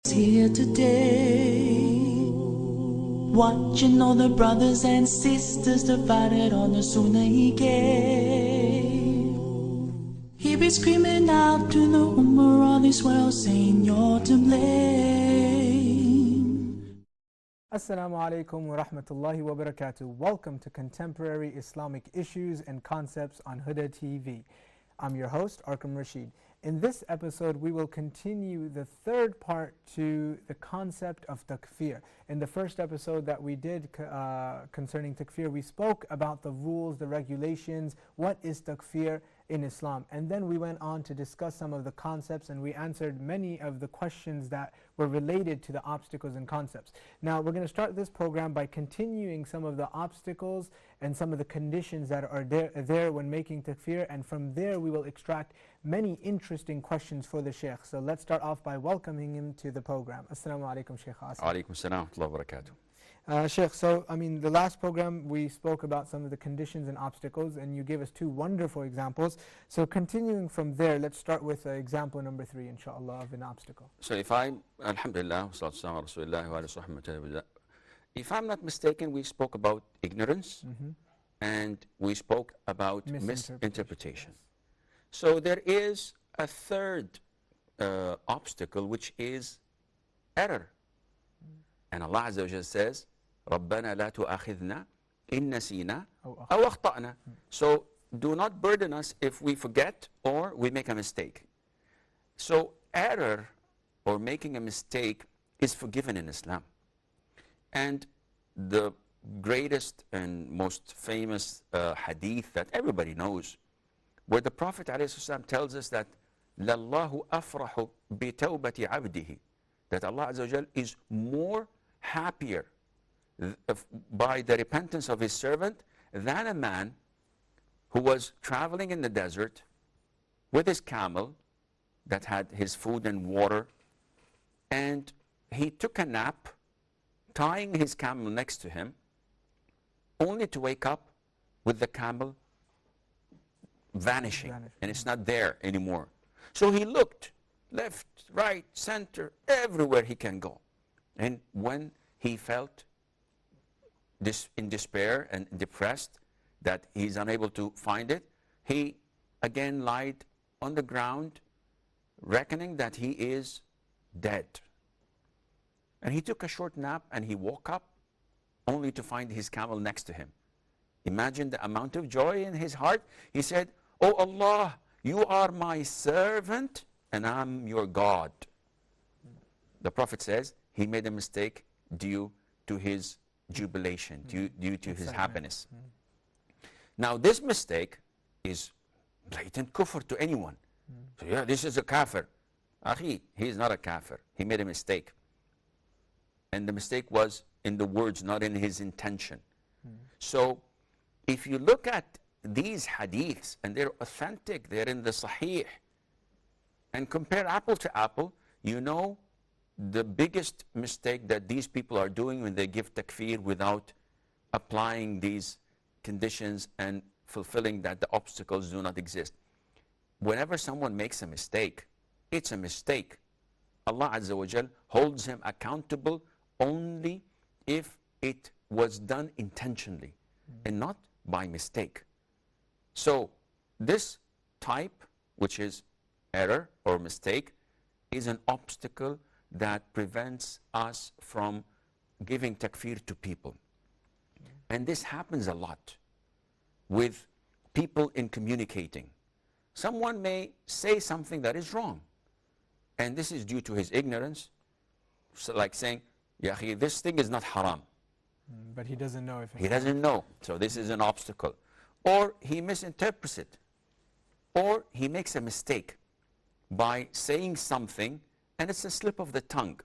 Here today, watching all the brothers and sisters divided on the sunnah he gave. He be screaming out to the ummah of this world, saying you're to blame. Assalamu alaikum wa rahmatullahi wa barakatuh. Welcome to Contemporary Islamic Issues and Concepts on Huda TV. I'm your host, Arqum Rashid. In this episode, we will continue the third part to the concept of takfir. In the first episode that we did concerning takfir, we spoke about the rules, the regulations, what is takfir in Islam. And then we went on to discuss some of the concepts, and we answered many of the questions that were related to the obstacles and concepts. Now, we're going to start this program by continuing some of the obstacles and some of the conditions that are there when making takfir, and from there we will extract many interesting questions for the Shaykh. So let's start off by welcoming him to the program. Assalamu alaikum, Shaykh Assim. Alaikum salam wa rahmatullahi wa barakatuh. Shaykh, so the last program we spoke about some of the conditions and obstacles, and you gave us two wonderful examples. So continuing from there, let's start with example number 3, inshallah, of an obstacle. So if alhamdulillah, wa salatu wa rasulillah wa ala if I'm not mistaken, we spoke about ignorance, and we spoke about misinterpretation. So there is a third obstacle, which is error. And Allah Azza wa Jalla says, رَبَّنَا لَا تُؤَخِذْنَا إِن نَسِينَا أَوْ أَخْطَأْنَا. So do not burden us if we forget or we make a mistake. So error or making a mistake is forgiven in Islam. And the greatest and most famous hadith that everybody knows, where the Prophet ﷺ tells us that لَاللَّهُ أَفْرَحُ بِتَوْبَةِ عَبْدِهِ, that Allah Azza wa Jal is more happier by the repentance of His servant than a man who was traveling in the desert with his camel that had his food and water, and he took a nap tying his camel next to him, only to wake up with the camel vanishing, and it's not there anymore. So he looked left, right, center, everywhere he can go. And when he felt in despair and depressed that he's unable to find it, he again lied on the ground, reckoning that he is dead. And he took a short nap, and he woke up only to find his camel next to him. Imagine the amount of joy in his heart. He said, "Oh Allah, you are my servant and I'm your God." The Prophet says he made a mistake due to his jubilation, due to his happiness. Now this mistake is blatant kufr to anyone. So yeah, this is a kafir. Akhi, he is not a kafir. He made a mistake. And the mistake was in the words, not in his intention. So if you look at these hadiths, and they're authentic, they're in the Sahih, and compare apple to apple, you know the biggest mistake that these people are doing when they give takfir without applying these conditions and fulfilling that the obstacles do not exist. Whenever someone makes a mistake, it's a mistake. Allah Azza wa Jal holds him accountable only if it was done intentionally and not by mistake. So this type, which is error or mistake, is an obstacle that prevents us from giving takfir to people. And this happens a lot with people in communicating. Someone may say something that is wrong, and this is due to his ignorance. So like saying, "Ya akhi, this thing is not haram." But he doesn't know if he doesn't know. So this is an obstacle. Or he misinterprets it. Or he makes a mistake by saying something, and it's a slip of the tongue.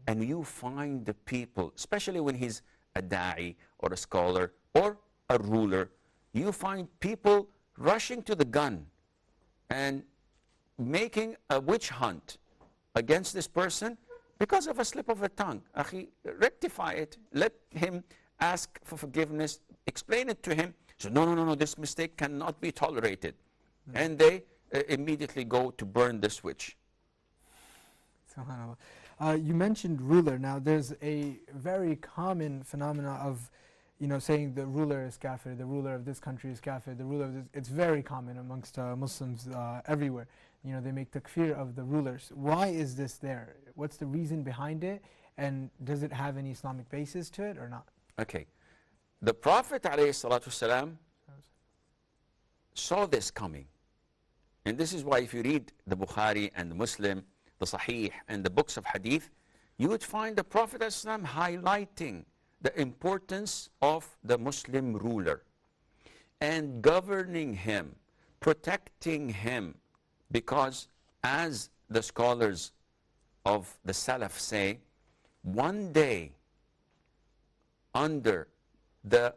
And you find the people, especially when he's a da'i or a scholar or a ruler, you find people rushing to the gun and making a witch hunt against this person because of a slip of a tongue. Akhi, rectify it. Let him ask for forgiveness. Explain it to him. So no, this mistake cannot be tolerated. And they immediately go to burn the switch. SubhanAllah. You mentioned ruler. Now, there's a very common phenomena of, saying the ruler is kafir, the ruler of this country is kafir, the ruler of this. It's very common amongst Muslims everywhere. They make takfir of the rulers. Why is this there? What's the reason behind it? And does it have any Islamic basis to it or not? Okay. The Prophet ﷺ saw this coming. And this is why if you read the Bukhari and the Muslim, the Sahih and the books of Hadith, you would find the Prophet ﷺ highlighting the importance of the Muslim ruler and governing him, protecting him, because as the scholars of the Salaf say, one day under the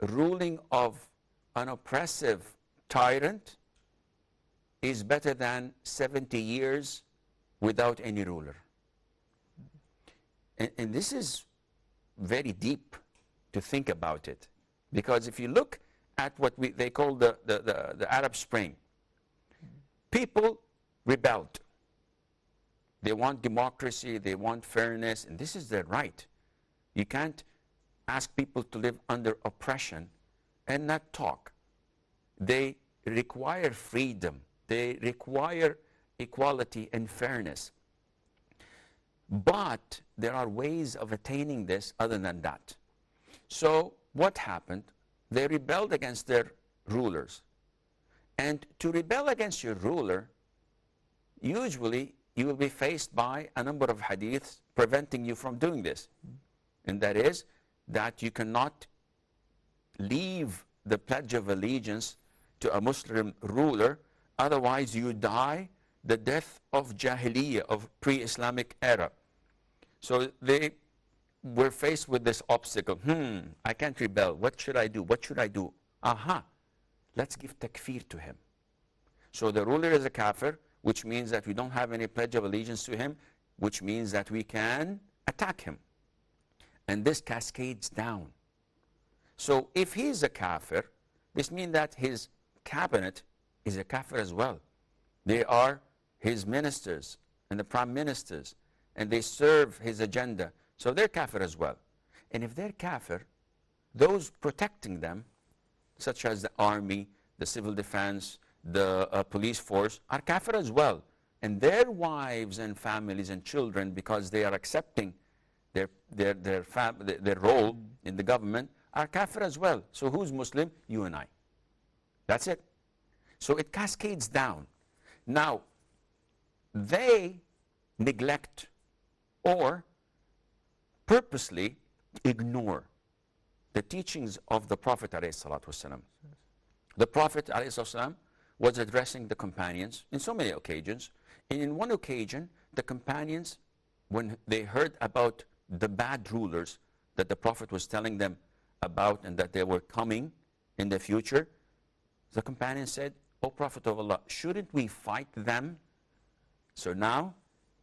ruling of an oppressive tyrant is better than 70 years without any ruler. And this is very deep to think about it, because if you look at what they call the Arab Spring, people rebelled. They want democracy, they want fairness, and this is their right. You can't ask people to live under oppression and not talk. They require freedom. They require equality and fairness. But there are ways of attaining this other than that. So what happened? They rebelled against their rulers. And to rebel against your ruler, usually you will be faced by a number of hadiths preventing you from doing this. And that is that you cannot leave the Pledge of Allegiance to a Muslim ruler, otherwise you die the death of Jahiliyyah, of pre-Islamic era. So they were faced with this obstacle. I can't rebel. What should I do? What should I do? Let's give takfir to him. So the ruler is a kafir, which means that we don't have any pledge of allegiance to him, which means that we can attack him. And this cascades down. So if he's a kafir, this means that his cabinet is a kafir as well. They are his ministers and the prime ministers, and they serve his agenda. So they're kafir as well. And if they're kafir, those protecting them, such as the army, the civil defense, the police force, are kafir as well. And their wives and families and children, because they are accepting their role in the government, are kafir as well. So who's Muslim? You and I. That's it. So it cascades down. Now, they neglect or purposely ignore the teachings of the Prophet ﷺ. The Prophet ﷺ was addressing the companions in so many occasions. And in one occasion, the companions, when they heard about the bad rulers that the Prophet was telling them about and that they were coming in the future, the companions said, "O Prophet of Allah, shouldn't we fight them?" So now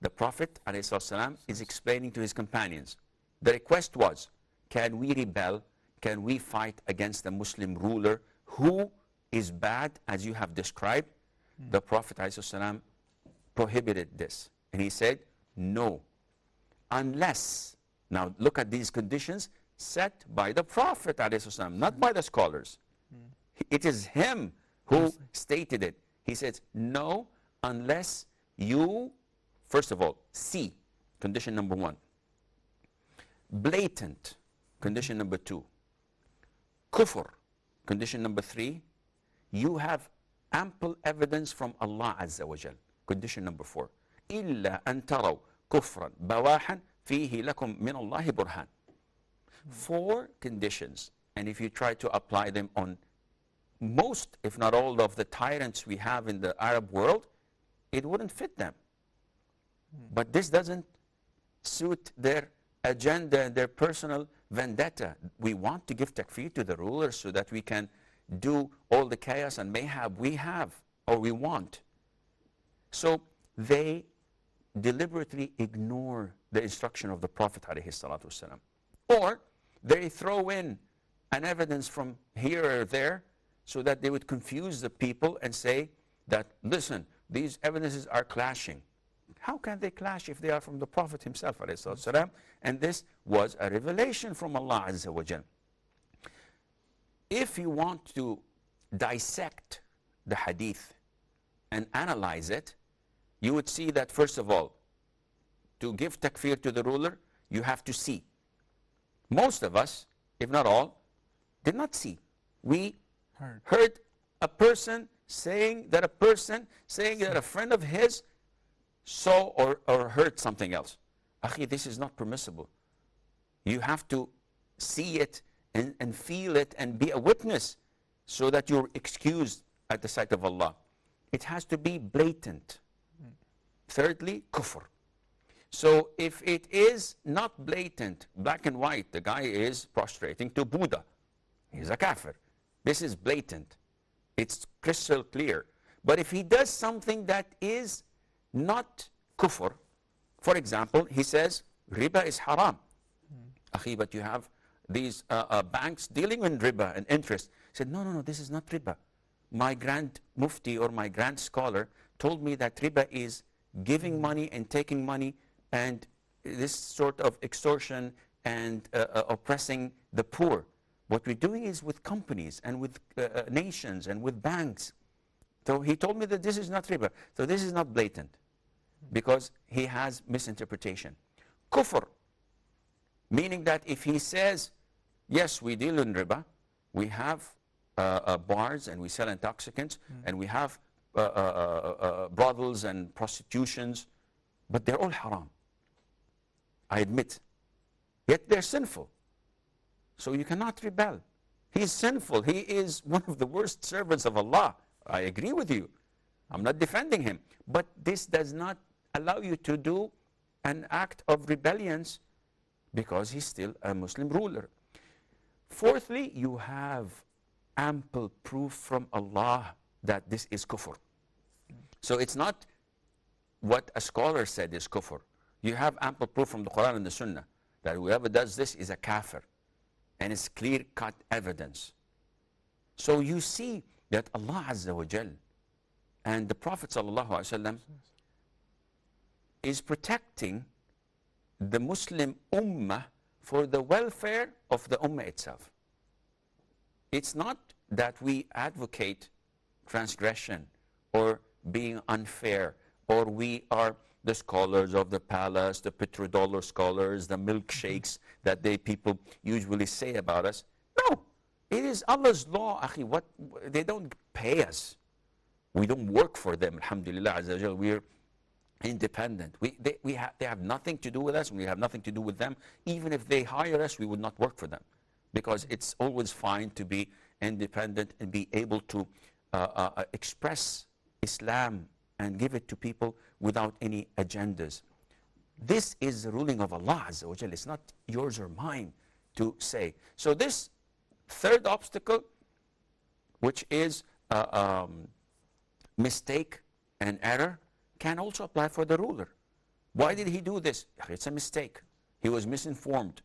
the Prophet ﷺ is explaining to his companions. The request was, can we rebel? Can we fight against a Muslim ruler who is bad as you have described? The Prophet ﷺ prohibited this. And he said, no, unless, now look at these conditions set by the Prophet ﷺ, not by the scholars. It is him who stated it. He says, no, unless you, first of all, see, condition number 1. Blatant, condition number 2. Kufr, condition number 3. You have ample evidence from Allah Azza wa Jal. Condition number 4. إِلَّا أَن تَرَوْا كُفْرًا بَوَاحًا فِيهِ لَكُمْ مِنَ اللَّهِ بُرْهَانٌ. 4 conditions, and if you try to apply them on most, if not all, of the tyrants we have in the Arab world, it wouldn't fit them. But this doesn't suit their agenda and their personal vendetta. We want to give takfir to the rulers so that we can do all the chaos and mayhap we have or we want. So they deliberately ignore the instruction of the Prophet ﷺ. Or they throw in an evidence from here or there so that they would confuse the people and say that, listen, these evidences are clashing. How can they clash if they are from the Prophet himself, ﷺ? And this was a revelation from Allah Azza wa Jal. If you want to dissect the hadith and analyze it, you would see that, first of all, to give takfir to the ruler, you have to see. Most of us, if not all, did not see. We heard a person saying that a friend of his saw or heard something else. Akhi, this is not permissible. You have to see it and feel it and be a witness so that you're excused at the sight of Allah. It has to be blatant. Thirdly, kufr. So if it is not blatant, black and white, the guy is prostrating to Buddha. He's a kafir. This is blatant. It's crystal clear. But if he does something that is not kufr, for example, he says, riba is haram. Akhi, but you have these banks dealing in riba and interest. He said, no, this is not riba. My grand mufti or my grand scholar told me that riba is giving money and taking money and this sort of extortion and oppressing the poor. What we're doing is with companies and with nations and with banks. So he told me that this is not riba. So this is not blatant because he has misinterpretation. Kufr, meaning that if he says, yes, we deal in riba, we have bars and we sell intoxicants and we have brothels and prostitutions, but they're all haram. I admit. Yet they're sinful. So you cannot rebel. He's sinful. He is one of the worst servants of Allah. I agree with you. I'm not defending him. But this does not allow you to do an act of rebellion because he's still a Muslim ruler. Fourthly, you have ample proof from Allah that this is kufr. So it's not what a scholar said is kufr. You have ample proof from the Quran and the Sunnah that whoever does this is a kafir. And it's clear-cut evidence. So you see that Allah Azza wa Jal and the Prophet Sallallahu Alaihi Wasallam is protecting the Muslim ummah for the welfare of the ummah itself. It's not that we advocate transgression or being unfair, or we are the scholars of the palace, the petrodollar scholars, the milkshakes that people usually say about us. No, it is Allah's law, akhi. They don't pay us. We don't work for them, alhamdulillah, azza wa jal. We're independent. They have nothing to do with us, and we have nothing to do with them. Even if they hire us, we would not work for them. Because it's always fine to be independent and be able to express Islam and give it to people without any agendas. This is the ruling of Allah Azza wa Jal. It's not yours or mine to say. So this third obstacle, which is mistake and error, can also apply for the ruler. Why did he do this? It's a mistake. He was misinformed.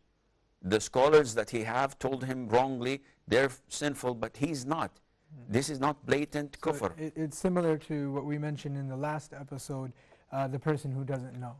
The scholars that he have told him wrongly, they're sinful, but he's not. This is not blatant kufr. It's similar to what we mentioned in the last episode, the person who doesn't know.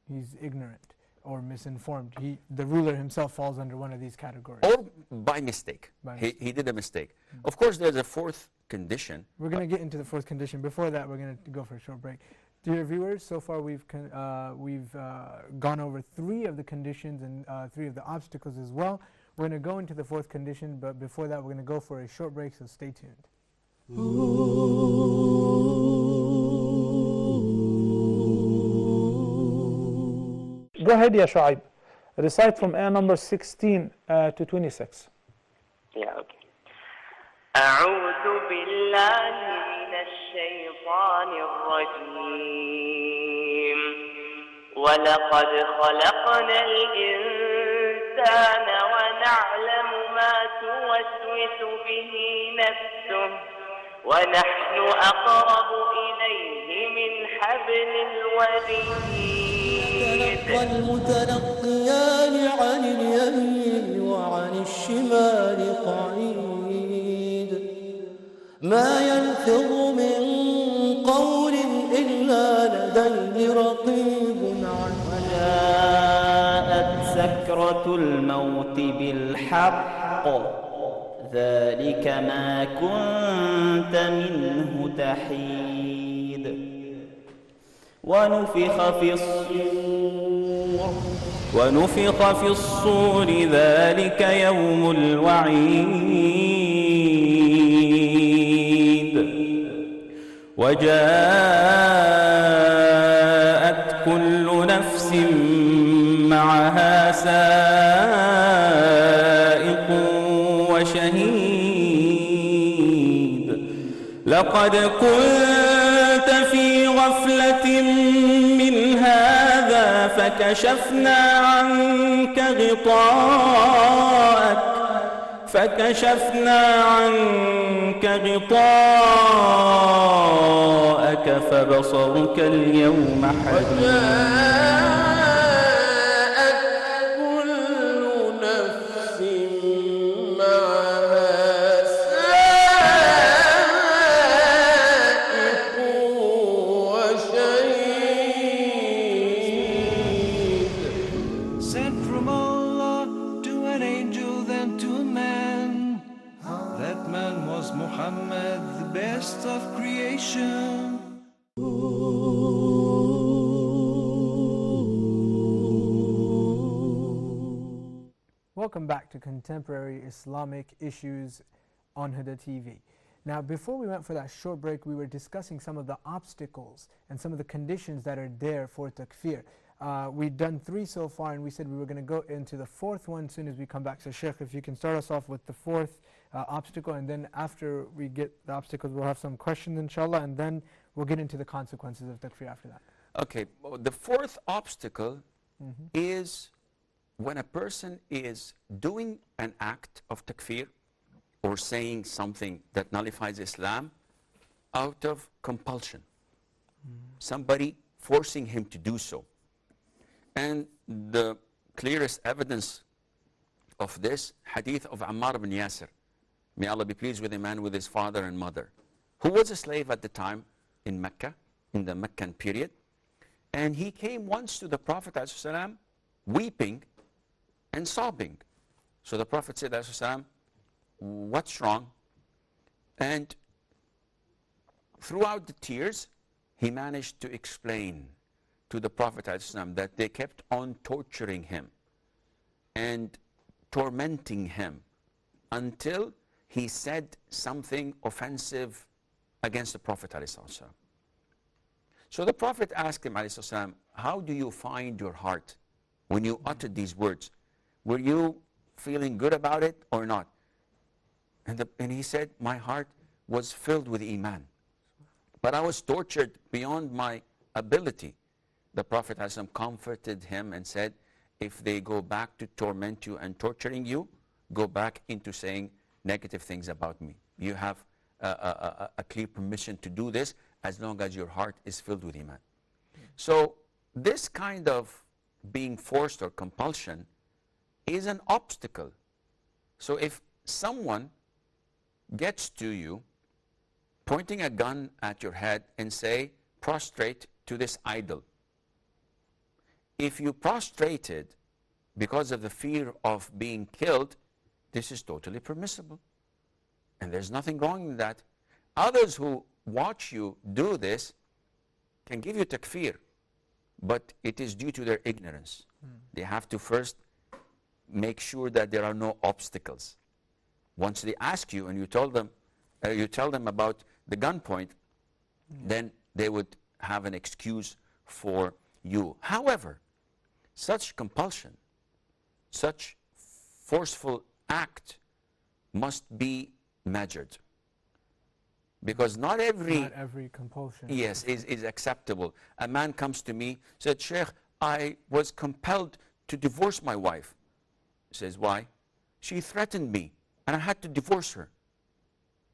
He's ignorant or misinformed. The ruler himself falls under one of these categories. Or by mistake. He did a mistake. Of course, there's a fourth condition. We're going to get into the fourth condition. Before that, we're going to go for a short break. Dear viewers, so far we've gone over 3 of the conditions and 3 of the obstacles as well. We're going to go into the fourth condition, but before that, we're going to go for a short break, so stay tuned. Go ahead, Ya Shu'aib. Recite from ayah number 16 to 26. Yeah, okay. أعوذ بالله من الشيطان الرجيم ولقد خلقنا الإنسان ونعلم ما توسوس به نفسه ونحن أقرب إليه من حبل الوريد. تلقى المتلقيان عن اليمين وعن الشمال قعيد ما يلفظ من قول إلا لديه رقيب سكرة الموت بالحق ذلك ما كنت منه تحيد ونفخ في الصور ذلك يوم الوعيد وجاءت كل نفس معها سائق وشهيد لقد كنت في غفلة من هذا فكشفنا عنك غطاءك فبصرك اليوم حديد Welcome back to Contemporary Islamic Issues on Huda TV. Now, before we went for that short break, we were discussing some of the obstacles and some of the conditions that are there for takfir. We've done 3 so far, and we said we were going to go into the 4th one as soon as we come back. So, Sheikh, if you can start us off with the 4th obstacle, and then after we get the obstacles, we'll have some questions, inshallah, and then we'll get into the consequences of takfir after that. Okay, well, the 4th obstacle is when a person is doing an act of takfir or saying something that nullifies Islam out of compulsion. Somebody forcing him to do so. And the clearest evidence of this hadith of Ammar ibn Yasir, may Allah be pleased with him and with his father and mother, who was a slave at the time in Mecca, in the Meccan period. And he came once to the Prophet ﷺ weeping and sobbing. So the Prophet said, ﷺ, what's wrong? And throughout the tears, he managed to explain to the Prophet ﷺ that they kept on torturing him and tormenting him until he said something offensive against the Prophet ﷺ. So the Prophet asked him ﷺ, how do you find your heart when you uttered these words? Were you feeling good about it or not? And he said, my heart was filled with Iman, but I was tortured beyond my ability. The Prophet ﷺ comforted him and said, if they go back to torment you and torturing you, go back into saying negative things about me. You have a clear permission to do this as long as your heart is filled with Iman. So this kind of being forced or compulsion is an obstacle. So if someone gets to you pointing a gun at your head and say, prostrate to this idol. If you prostrated because of the fear of being killed, this is totally permissible. And there's nothing wrong in that. Others who watch you do this can give you takfir, but it is due to their ignorance. They have to first make sure that there are no obstacles. Once they ask you and you tell them about the gunpoint, then they would have an excuse for you. However, such compulsion, such forceful act must be measured. Because not every compulsion is acceptable. A man comes to me, said, Sheikh, I was compelled to divorce my wife. He says, why? She threatened me and I had to divorce her.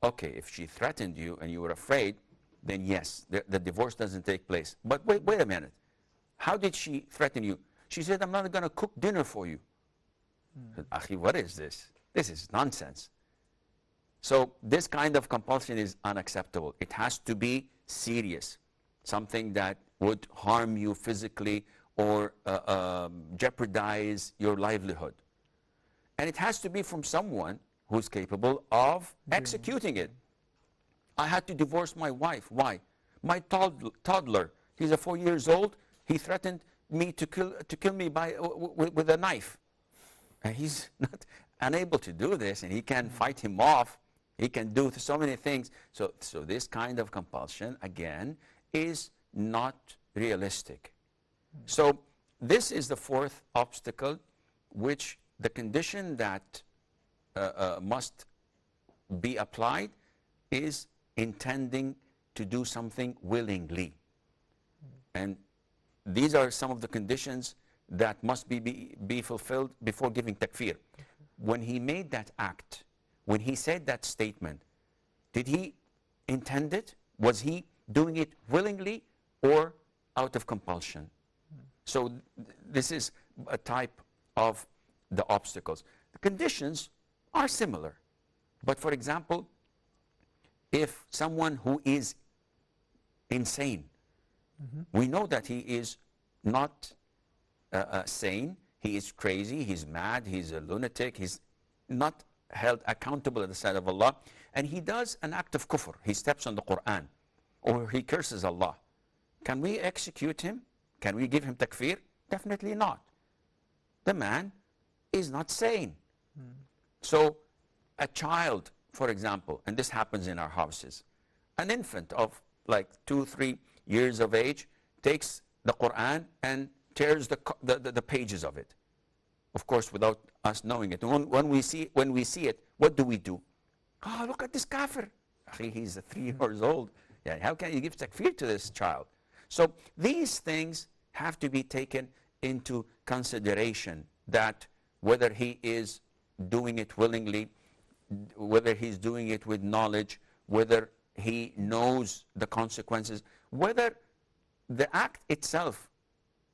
Okay, if she threatened you and you were afraid, then yes, the divorce doesn't take place. But wait a minute. How did she threaten you? She said, I'm not going to cook dinner for you. I said, Akhi, what is this? This is nonsense. So this kind of compulsion is unacceptable. It has to be serious, something that would harm you physically or jeopardize your livelihood. And it has to be from someone who's capable of executing it. I had to divorce my wife. Why? My toddler, he's 4 years old, he threatened me to kill me with a knife. And he's not unable to do this, and he can fight him off. He can do so many things. So this kind of compulsion, again, is not realistic. So this is the fourth obstacle, which the condition that must be applied is intending to do something willingly. And these are some of the conditions that must be fulfilled before giving takfir. When he made that act, when he said that statement, did he intend it? Was he doing it willingly or out of compulsion? So this is a type of the obstacles. The conditions are similar. But for example, if someone who is insane, we know that he is not sane, he is crazy, he's mad, he's a lunatic, he's not held accountable at the sight of Allah, and he does an act of kufr, he steps on the Quran, or he curses Allah. Can we execute him? Can we give him takfir? Definitely not. The man is not sane. So a child, for example, and this happens in our houses, an infant of like 2-3 years of age takes the Quran and tears the pages of it. Of course, without us knowing it. When we see it, what do? Oh, look at this kafir. He's 3 years old. Yeah, how can you give takfir to this child? So these things have to be taken into consideration, that whether he is doing it willingly, whether he's doing it with knowledge, whether he knows the consequences, whether the act itself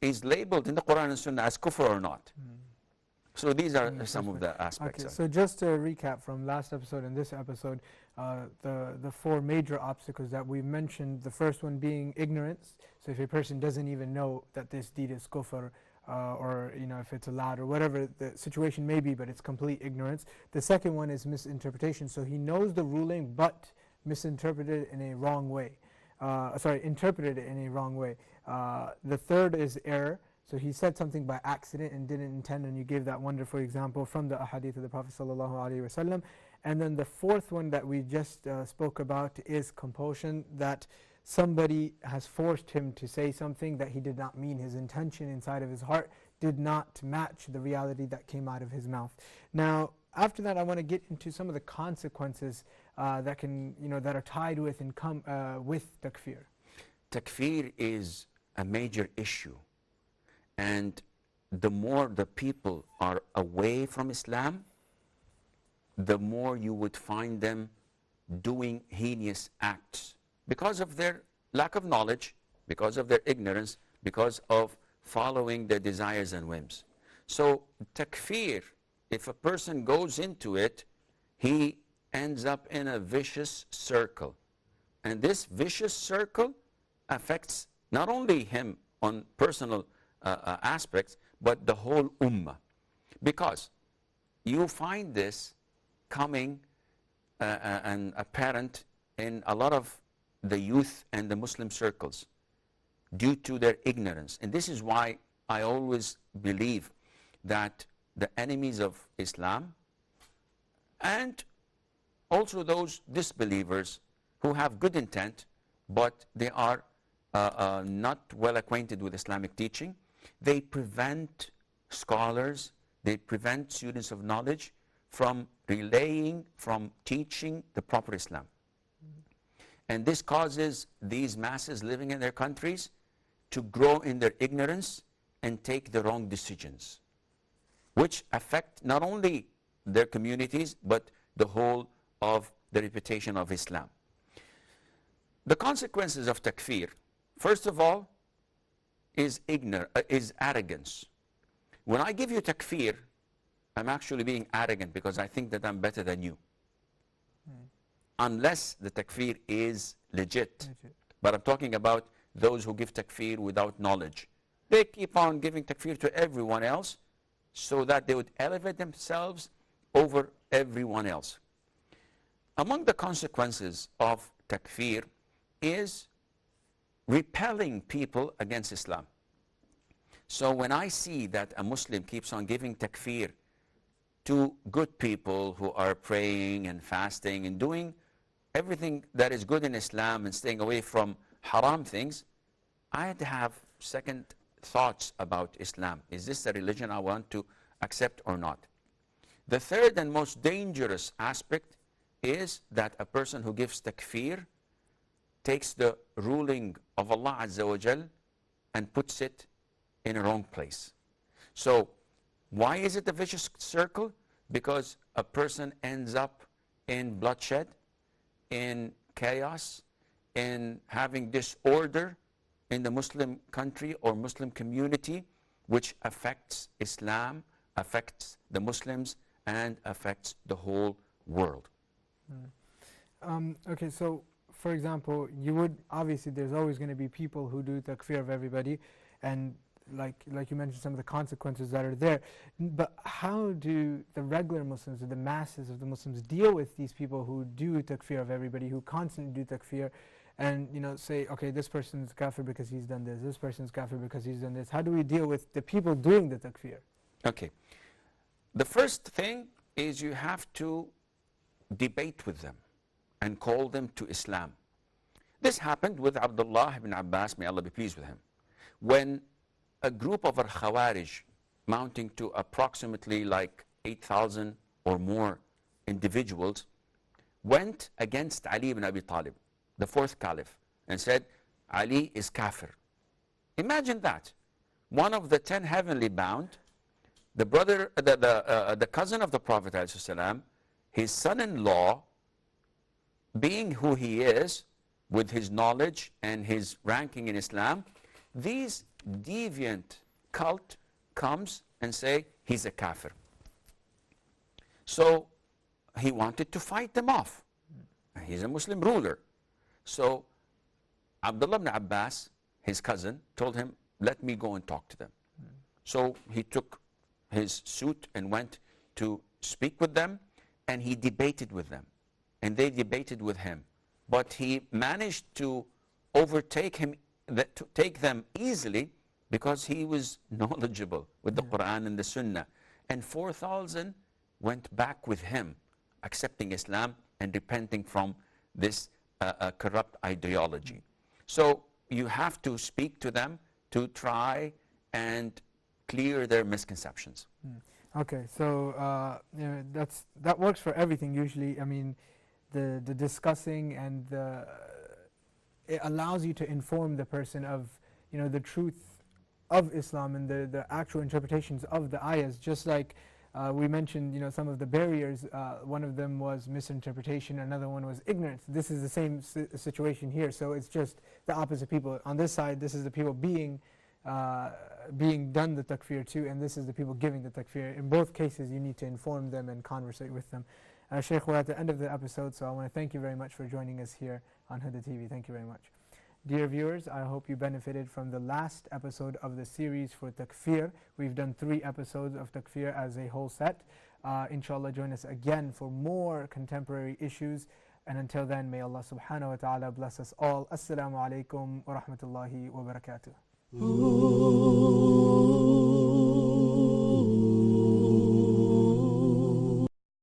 is labeled in the Quran and Sunnah as kufr or not. So these are some of the aspects. Okay, so just to recap from last episode and this episode, the four major obstacles that we mentioned, the first one being ignorance. So if a person doesn't even know that this deed is kufr, or if it's allowed or whatever the situation may be, but it's complete ignorance. The second one is misinterpretation. So he knows the ruling but misinterpreted it in a wrong way. Interpreted it in a wrong way. The third is error. So he said something by accident and didn't intend, and you gave that wonderful example from the ahadith of the Prophet ﷺ. And then the fourth one that we just spoke about is compulsion, that somebody has forced him to say something that he did not mean. His intention inside of his heart did not match the reality that came out of his mouth. Now, after that, I want to get into some of the consequences that are tied with and come with takfir. Takfir is a major issue, and the more the people are away from Islam, the more you would find them doing heinous acts because of their lack of knowledge, because of their ignorance, because of following their desires and whims. So takfir, if a person goes into it, he ends up in a vicious circle. And this vicious circle affects not only him on personal aspects, but the whole ummah. Because you find this coming and apparent in a lot of the youth and the Muslim circles due to their ignorance. And this is why I always believe that the enemies of Islam and also those disbelievers who have good intent but they are not well acquainted with Islamic teaching, they prevent scholars, they prevent students of knowledge from relaying, from teaching the proper Islam. And this causes these masses living in their countries to grow in their ignorance and take the wrong decisions, which affect not only their communities, but the whole of the reputation of Islam. The consequences of takfir, first of all, is arrogance. When I give you takfir, I'm actually being arrogant because I think that I'm better than you. Unless the takfir is legit. But I'm talking about those who give takfir without knowledge. They keep on giving takfir to everyone else so that they would elevate themselves over everyone else. Among the consequences of takfir is repelling people against Islam. So when I see that a Muslim keeps on giving takfir to good people who are praying and fasting and doing everything that is good in Islam and staying away from haram things, I had to have second thoughts about Islam. Is this a religion I want to accept or not? The third and most dangerous aspect is that a person who gives takfir takes the ruling of Allah Azza wa Jal and puts it in a wrong place. So why is it a vicious circle? Because a person ends up in bloodshed, in chaos, in having disorder in the Muslim country or Muslim community, which affects Islam, affects the Muslims, and affects the whole world. Okay, so for example, you would, obviously there's always going to be people who do takfir of everybody, and like you mentioned, some of the consequences that are there. But how do the regular Muslims or the masses of the Muslims deal with these people who do takfir of everybody, who constantly do takfir, and say, okay, this person's kafir because he's done this person's kafir because he's done this? How do we deal with the people doing the takfir? Okay. The first thing is you have to debate with them and call them to Islam. This happened with Abdullah ibn Abbas, may Allah be pleased with him. When a group of al-Khawarij, mounting to approximately like 8,000 or more individuals, went against Ali ibn Abi Talib, the fourth caliph, and said, Ali is kafir. Imagine that. One of the 10 heavenly bound, the brother, the cousin of the Prophet ﷺ, his son-in-law, being who he is, with his knowledge and his ranking in Islam, these deviant cult comes and say he's a kafir. So he wanted to fight them off. He's a Muslim ruler. So Abdullah ibn Abbas, his cousin, told him, let me go and talk to them. So he took his suit and went to speak with them, and he debated with them, and they debated with him. But he managed to overtake him, to take them easily, because he was knowledgeable with the Quran and the Sunnah. And 4,000 went back with him, accepting Islam and repenting from this corrupt ideology. So you have to speak to them to try and clear their misconceptions. Okay, so that works for everything usually. I mean, the discussing and it allows you to inform the person of the truth of Islam and the actual interpretations of the ayahs. Just like we mentioned, some of the barriers. One of them was misinterpretation. Another one was ignorance. This is the same situation here. So it's just the opposite people. On this side, this is the people being done the takfir to, and this is the people giving the takfir. In both cases, you need to inform them and conversate with them. Shaykh, we're at the end of the episode, so I want to thank you very much for joining us here on Huda TV. Thank you very much. Dear viewers, I hope you benefited from the last episode of the series for takfir. We've done 3 episodes of takfir as a whole set. Inshallah, join us again for more contemporary issues. And until then, may Allah subhanahu wa ta'ala bless us all. Assalamu alaikum wa rahmatullahi wa barakatuh.